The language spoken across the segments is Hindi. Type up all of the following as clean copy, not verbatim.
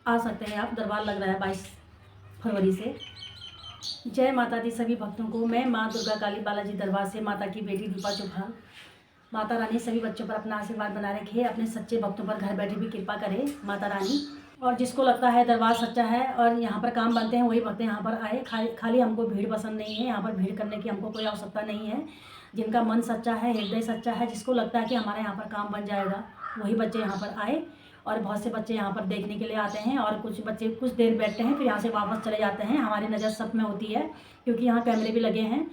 आ सकते हैं आप। दरबार लग रहा है 22 फरवरी से। जय माता दी सभी भक्तों को। मैं माँ दुर्गा काली बालाजी दरबार से माता की बेटी दीपा चौहान। माता रानी सभी बच्चों पर अपना आशीर्वाद बनाए रखे, अपने सच्चे भक्तों पर घर बैठे भी कृपा करे माता रानी। और जिसको लगता है दरबार सच्चा है और यहाँ पर काम बनते हैं, वही भक्त यहाँ पर आए। खाली हमको भीड़ पसंद नहीं है, यहाँ पर भीड़ करने की हमको कोई आवश्यकता नहीं है। जिनका मन सच्चा है, हृदय सच्चा है, जिसको लगता है कि हमारे यहाँ पर काम बन जाएगा, वही बच्चे यहाँ पर आए। और बहुत से बच्चे यहाँ पर देखने के लिए आते हैं और कुछ बच्चे कुछ देर बैठते हैं, फिर यहाँ से वापस चले जाते हैं। हमारी नज़र सब में होती है क्योंकि यहाँ कैमरे भी लगे हैं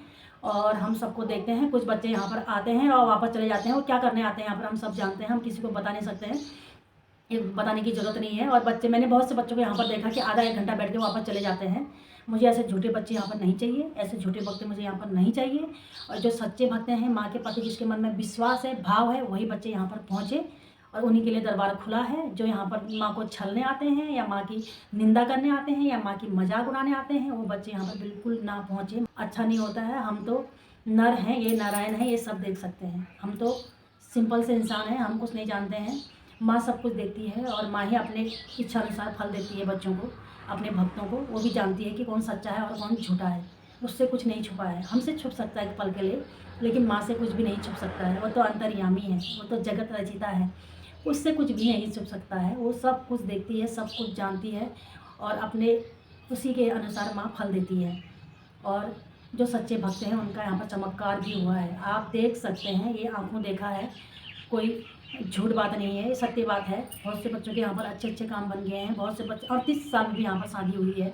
और हम सबको देखते हैं। कुछ बच्चे यहाँ पर आते हैं और वापस चले जाते हैं। और क्या करने आते हैं यहाँ पर हम सब जानते हैं, हम किसी को बता नहीं सकते हैं, ये बताने की ज़रूरत नहीं है। और बच्चे, मैंने बहुत से बच्चों को यहाँ पर देखा कि आधा एक घंटा बैठ के वापस चले जाते हैं। मुझे ऐसे झूठे बच्चे यहाँ पर नहीं चाहिए, ऐसे झूठे भक्त मुझे यहाँ पर नहीं चाहिए। और जो सच्चे भक्त हैं, माँ के प्रति जिसके मन में विश्वास है, भाव है, वही बच्चे यहाँ पर पहुँचे। और उन्हीं के लिए दरबार खुला है। जो यहाँ पर माँ को छलने आते हैं या माँ की निंदा करने आते हैं या माँ की मजाक उड़ाने आते हैं, वो बच्चे यहाँ पर बिल्कुल ना पहुँचे। अच्छा नहीं होता है। हम तो नर हैं, ये नारायण है, ये सब देख सकते हैं। हम तो सिंपल से इंसान हैं, हम कुछ नहीं जानते हैं। माँ सब कुछ देखती है और माँ ही अपने इच्छा अनुसार फल देती है बच्चों को, अपने भक्तों को। वो भी जानती है कि कौन सच्चा है और कौन झूठा है। उससे कुछ नहीं छुपा है। हमसे छुप सकता है एक पल के लिए, लेकिन माँ से कुछ भी नहीं छुप सकता है। वो तो अंतर्यामी है, वो तो जगत रचिता है, उससे कुछ भी नहीं छुप सकता है। वो सब कुछ देखती है, सब कुछ जानती है और अपने उसी के अनुसार माँ फल देती है। और जो सच्चे भक्त हैं उनका यहाँ पर चमत्कार भी हुआ है, आप देख सकते हैं। ये आंखों देखा है, कोई झूठ बात नहीं है, ये सत्य बात है। बहुत से बच्चों के यहाँ पर अच्छे अच्छे काम बन गए हैं। बहुत से बच्चे 38 साल में भी यहाँ पर शादी हुई है,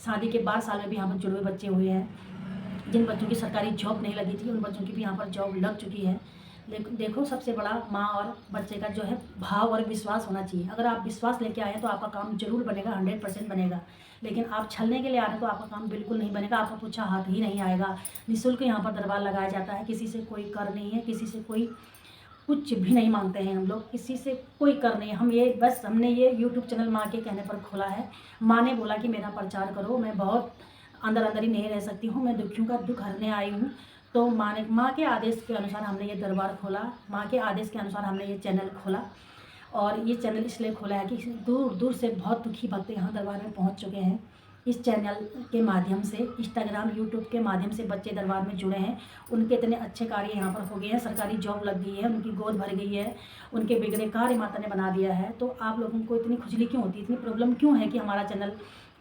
शादी के 12 साल में भी यहाँ पर जुड़वे बच्चे हुए हैं। जिन बच्चों की सरकारी जॉब नहीं लगी थी, उन बच्चों की भी यहाँ पर जॉब लग चुकी है। देखो, सबसे बड़ा माँ और बच्चे का जो है भाव और विश्वास होना चाहिए। अगर आप विश्वास लेके आए हैं तो आपका काम जरूर बनेगा, 100% बनेगा। लेकिन आप छलने के लिए आ रहे हैं तो आपका काम बिल्कुल नहीं बनेगा, आपका पूछा हाथ ही नहीं आएगा। निःशुल्क यहाँ पर दरबार लगाया जाता है, किसी से कोई कर नहीं है, किसी से कोई कुछ भी नहीं मांगते हैं हम लोग, किसी से कोई कर नहीं। हम ये बस, हमने ये यूट्यूब चैनल माँ के कहने पर खोला है। माँ ने बोला कि मेरा प्रचार करो, मैं बहुत अंदर अंदर ही नहीं रह सकती हूँ, मैं दुखियों का दुख हरने आई हूँ। तो माँ के आदेश के अनुसार हमने ये दरबार खोला, माँ के आदेश के अनुसार हमने ये चैनल खोला। और ये चैनल इसलिए खोला है कि दूर दूर से बहुत दुखी भक्त यहाँ दरबार में पहुँच चुके हैं। इस चैनल के माध्यम से, इंस्टाग्राम, यूट्यूब के माध्यम से बच्चे दरबार में जुड़े हैं। उनके इतने अच्छे कार्य यहाँ पर हो गए हैं, सरकारी जॉब लग गई है, उनकी गोद भर गई है, उनके बिगड़े कार्य माता ने बना दिया है। तो आप लोगों को इतनी खुजली क्यों होती है, इतनी प्रॉब्लम क्यों है कि हमारा चैनल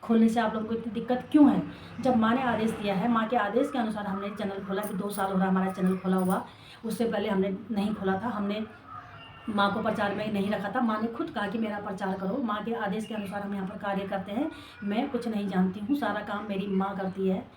खोलने से आप लोगों को इतनी दिक्कत क्यों है? जब माँ ने आदेश दिया है, माँ के आदेश के अनुसार हमने चैनल खोला। कि 2 साल हो रहा हमारा चैनल खोला हुआ, उससे पहले हमने नहीं खोला था। हमने माँ को प्रचार में नहीं रखा था। माँ ने खुद कहा कि मेरा प्रचार करो। माँ के आदेश के अनुसार हम यहाँ पर कार्य करते हैं। मैं कुछ नहीं जानती हूँ, सारा काम मेरी माँ करती है।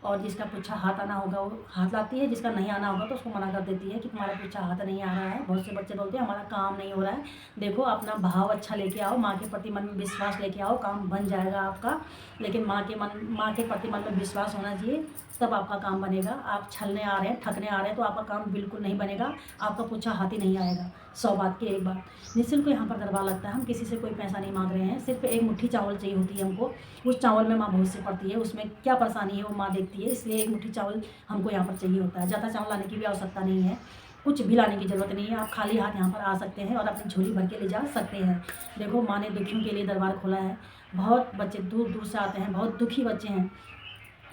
और जिसका पूछा हाथ आना होगा वो हाथ लाती है, जिसका नहीं आना होगा तो उसको मना कर देती है कि तुम्हारा पूछा हाथ नहीं आ रहा है। बहुत से बच्चे बोलते हैं हमारा काम नहीं हो रहा है। देखो, अपना भाव अच्छा लेके आओ, माँ के प्रति मन में विश्वास लेके आओ, काम बन जाएगा आपका। लेकिन माँ के प्रति मन में विश्वास होना चाहिए, तब आपका काम बनेगा। आप छलने आ रहे हैं, ठगने आ रहे हैं तो आपका काम बिल्कुल नहीं बनेगा, आपका पूछा हाथ ही नहीं आएगा। 100 बात की एक बात। निःशुल्क यहाँ पर दरबार लगता है, हम किसी से कोई पैसा नहीं मांग रहे हैं। सिर्फ एक मुट्ठी चावल चाहिए होती है हमको। उस चावल में माँ बहुत सी पड़ती है, उसमें क्या परेशानी है वो माँ देखती है, इसलिए एक मुट्ठी चावल हमको यहाँ पर चाहिए होता है। ज़्यादा चावल लाने की भी आवश्यकता नहीं है, कुछ भी लाने की ज़रूरत नहीं है। आप खाली हाथ यहाँ पर आ सकते हैं और अपनी झोली भर के ले जा सकते हैं। देखो, माँ ने दुखियों के लिए दरबार खोला है। बहुत बच्चे दूर दूर से आते हैं, बहुत दुखी बच्चे हैं,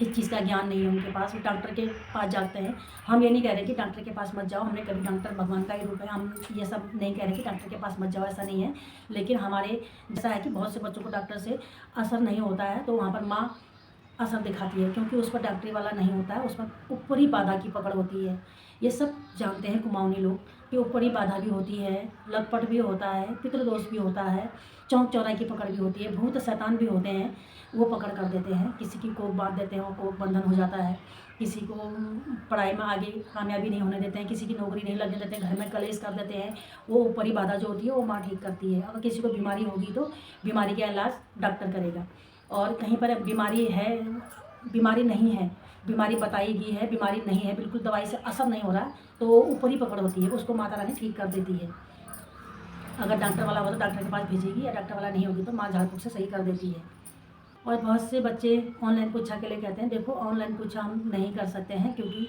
इस चीज़ का ज्ञान नहीं है उनके पास, वो डॉक्टर के पास जाते हैं। हम ये नहीं कह रहे कि डॉक्टर के पास मत जाओ, हमने कभी, डॉक्टर भगवान का ही रूप है, हम ये सब नहीं कह रहे कि डॉक्टर के पास मत जाओ, ऐसा नहीं है। लेकिन हमारे जैसा है कि बहुत से बच्चों को डॉक्टर से असर नहीं होता है, तो वहाँ पर माँ असर दिखाती है, क्योंकि उस पर डॉक्टरी वाला नहीं होता है, उस पर ऊपरी बाधा की पकड़ होती है। ये सब जानते हैं कुमाऊनी लोग कि ऊपरी बाधा भी होती है, लकपट भी होता है, पितृदोष भी होता है, चौक चौराहे की पकड़ भी होती है, भूत शैतान भी होते हैं, वो पकड़ कर देते हैं। किसी की कोख बांध देते हैं, वो कोख बंधन हो जाता है। किसी को पढ़ाई में आगे कामयाबी नहीं होने देते हैं, किसी की नौकरी नहीं लगने देते हैं, घर में कलेश कर देते हैं। वो ऊपरी बाधा जो होती है वो माँ ठीक करती है। अगर किसी को बीमारी होगी तो बीमारी का इलाज डॉक्टर करेगा। और कहीं पर बीमारी है, बीमारी नहीं है, बीमारी बताई गई है, बीमारी नहीं है, बिल्कुल दवाई से असर नहीं हो रहा, तो ऊपरी पकड़ होती है, उसको माता रानी ठीक कर देती है। अगर डॉक्टर वाला हो तो डॉक्टर के पास भेजेगी, या डॉक्टर वाला नहीं होगी तो माँ झाड़ फूँक से सही कर देती है। और बहुत से बच्चे ऑनलाइन पूछा के लिए कहते हैं। देखो, ऑनलाइन पूछा हम नहीं कर सकते हैं, क्योंकि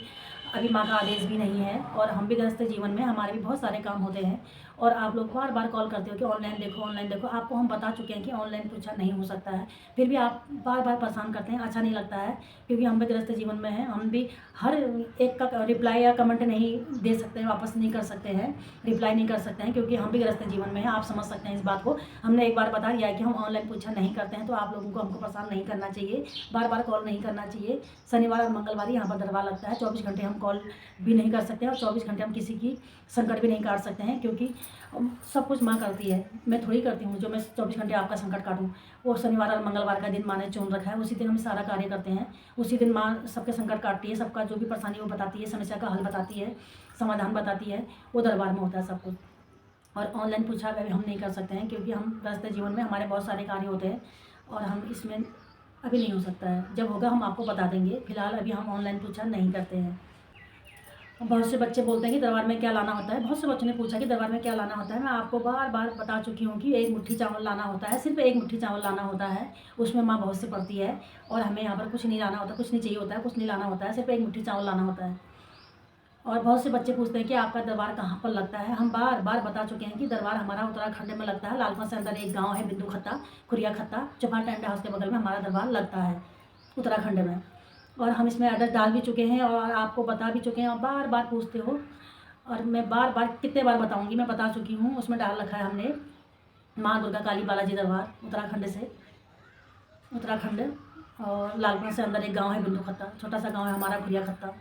अभी माँ का आदेश भी नहीं है और हम भी गृहस्थ जीवन में हमारे भी बहुत सारे काम होते हैं। और आप लोग बार बार कॉल करते हो कि ऑनलाइन देखो, ऑनलाइन देखो। आपको हम बता चुके हैं कि ऑनलाइन पूछा नहीं हो सकता है, फिर भी आप बार बार परेशान करते हैं। अच्छा नहीं लगता है, क्योंकि हम भी गृहस्थ जीवन में हैं। हम भी हर एक का रिप्लाई या कमेंट नहीं दे सकते हैं, वापस नहीं कर सकते हैं, रिप्लाई नहीं कर सकते हैं, क्योंकि हम भी गृहस्थ जीवन में हैं। आप समझ सकते हैं इस बात को। हमने एक बार बता दिया है कि हम ऑनलाइन पूछा नहीं करते हैं, तो आप लोगों को हमको परेशान नहीं करना चाहिए, बार बार कॉल नहीं करना चाहिए। शनिवार और मंगलवार ही यहाँ पर दरबार लगता है। 24 घंटे हम कॉल भी नहीं कर सकते हैं और 24 घंटे हम किसी की संकट भी नहीं काट सकते हैं, क्योंकि सब कुछ माँ करती है। मैं थोड़ी करती हूँ जो मैं 24 घंटे आपका संकट काटूँ। वो शनिवार और मंगलवार का दिन माँ ने चुन रखा है, उसी दिन हम सारा कार्य करते हैं। उसी दिन माँ सबके संकट काटती है, सबका जो भी परेशानी वो बताती है, समस्या का हल बताती है, समाधान बताती है। वो दरबार में होता है सब कुछ। और ऑनलाइन पूछा अभी हम नहीं कर सकते हैं, क्योंकि हम व्यस्त जीवन में हमारे बहुत सारे कार्य होते हैं और हम इसमें अभी नहीं हो सकता है। जब होगा हम आपको बता देंगे। फिलहाल अभी हम ऑनलाइन पूछा नहीं करते हैं। बहुत से बच्चे बोलते हैं कि दरबार में क्या लाना होता है। बहुत से बच्चों ने पूछा कि दरबार में क्या लाना होता है। मैं आपको बार बार बता चुकी हूँ कि एक मुट्ठी चावल लाना होता है, सिर्फ एक मुट्ठी चावल लाना होता है। उसमें माँ बहुत से पड़ती है और हमें यहाँ पर कुछ नहीं लाना होता, कुछ नहीं चाहिए होता है, कुछ नहीं लाना होता है, सिर्फ एक मुट्ठी चावल लाना होता है। और बहुत से बच्चे पूछते हैं कि आपका दरबार कहाँ पर लगता है। हम बार बार बता चुके हैं कि दरबार हमारा उत्तराखंड में लगता है। लालपन से अंदर एक गाँव है बिंदु खत्ता, खुरिया खत्ता, चौपाल टेंट हाउस के बगल में हमारा दरबार लगता है उत्तराखंड में। और हम इसमें एड्रेस डाल भी चुके हैं और आपको बता भी चुके हैं, और बार बार पूछते हो। और मैं बार बार कितने बार बताऊंगी, मैं बता चुकी हूँ। उसमें डाल रखा है हमने माँ दुर्गा काली बालाजी दरबार उत्तराखंड से, उत्तराखंड। और लालपुर से अंदर एक गांव है बिंदु खत्ता, छोटा सा गांव है हमारा खुरिया खत्ता,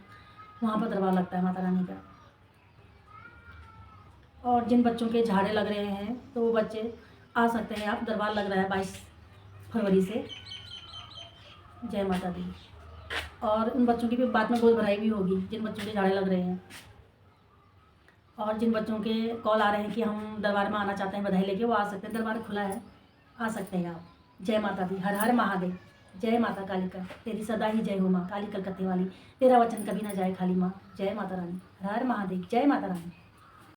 वहाँ पर दरबार लगता है माता रानी का। और जिन बच्चों के झाड़े लग रहे हैं तो वो बच्चे आ सकते हैं। आप दरबार लग रहा है 22 फरवरी से। जय माता दी। और उन बच्चों की भी बाद में गोद भराई भी होगी जिन बच्चों के झाड़े लग रहे हैं। और जिन बच्चों के कॉल आ रहे हैं कि हम दरबार में आना चाहते हैं बधाई लेके, वो आ सकते हैं। दरबार खुला है, आ सकते हैं आप। जय माता दी। हर हर महादेव। जय माता कालिका, तेरी सदा ही जय हो माँ काली कलकत्ते वाली, तेरा वचन कभी ना जाए खाली माँ। जय माता रानी। हर हर महादेव। जय माता रानी।